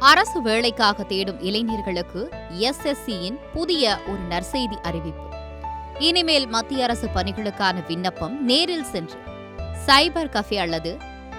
அரசு வேலைக்காக தேடும் இளைஞர்களுக்கு எஸ்எஸ்சியின் புதிய ஒரு நற்செய்தி அறிவிப்பு. இனிமேல் மத்திய அரசு பணிகளுக்கான விண்ணப்பம் நேரில் சென்று சைபர் கஃபே அல்லது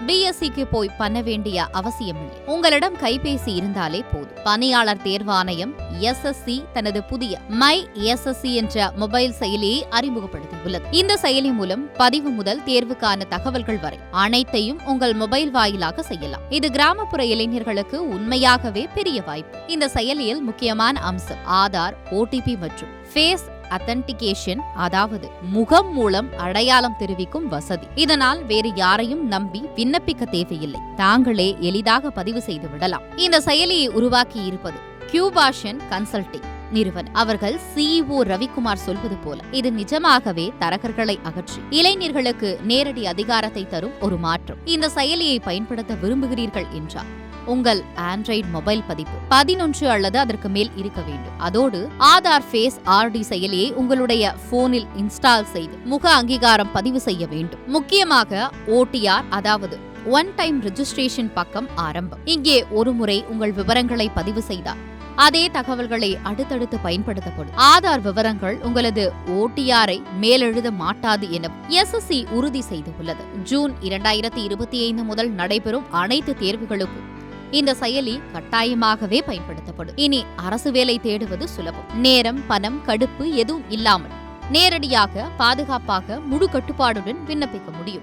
பிஎஸ்சிக்கு போய் பண்ண வேண்டிய அவசியமில்லை. உங்களிடம் கைபேசி இருந்தாலே போதும். பணியாளர் தேர்வாணையம் எஸ்எஸ்சி தனது புதிய மை எஸ்எஸ்சி என்ற மொபைல் செயலியை அறிமுகப்படுத்தியுள்ளது. இந்த செயலி மூலம் பதிவு முதல் தேர்வுக்கான தகவல்கள் வரை அனைத்தையும் உங்கள் மொபைல் வாயிலாக செய்யலாம். இது கிராமப்புற இளைஞர்களுக்கு உண்மையாகவே பெரிய வாய்ப்பு. இந்த செயலியில் முக்கியமான அம்சம் ஆதார், ஓடிபி மற்றும் ஃபேஸ் அத்தன்டிகேஷன், அதாவது முகம் மூலம் அடையாளம் தெரிவிக்கும் வசதி. இதனால் வேறு யாரையும் நம்பி விண்ணப்பிக்க தேவையில்லை. தாங்களே எளிதாக பதிவு செய்து விடலாம். இந்த செயலியை உருவாக்கி இருப்பது கியூபாஷன் கன்சல்டிங் நிறுவனம். அவர்கள் CEO ரவிக்குமார் சொல்வது போல இது நிஜமாகவே தரகர்களை அகற்றி இளைஞர்களுக்கு நேரடி அதிகாரத்தை தரும் ஒரு மாற்றம். இந்த செயலியை பயன்படுத்த விரும்புகிறீர்கள் என்றால் உங்கள் ஆண்ட்ராய்டு மொபைல் பதிப்பு 11 அல்லது அதற்கு மேல் இருக்க வேண்டும். அதோடு ஆதார் ஃபேஸ் RD செயலியை உங்களுடைய போனில் இன்ஸ்டால் செய்து முக அங்கீகாரம் பதிவு செய்ய வேண்டும். முக்கியமாக OTR, அதாவது ஒன் டைம் ரெஜிஸ்ட்ரேஷன் பக்கம் ஆரம்பம். இங்கே ஒருமுறை உங்கள் விவரங்களை பதிவு செய்தால் அதே தகவல்களை அடுத்தடுத்து பயன்படுத்தப்படும். ஆதார் விவரங்கள் உங்களது OTR-ஐ மேலெழுத மாட்டாது என எஸ்எஸ்சி உறுதி செய்துள்ளது. ஜூன் 2025 முதல் நடைபெறும் அனைத்து தேர்வுகளுக்கும் இந்த செயலி கட்டாயமாகவே பயன்படுத்தப்படும். இனி அரசு வேலை தேடுவது சுலபம். நேரம், பணம், கடுப்பு எதுவும் இல்லாமல் நேரடியாக பாதுகாப்பாக முழு கட்டுப்பாடுடன் விண்ணப்பிக்க முடியும்.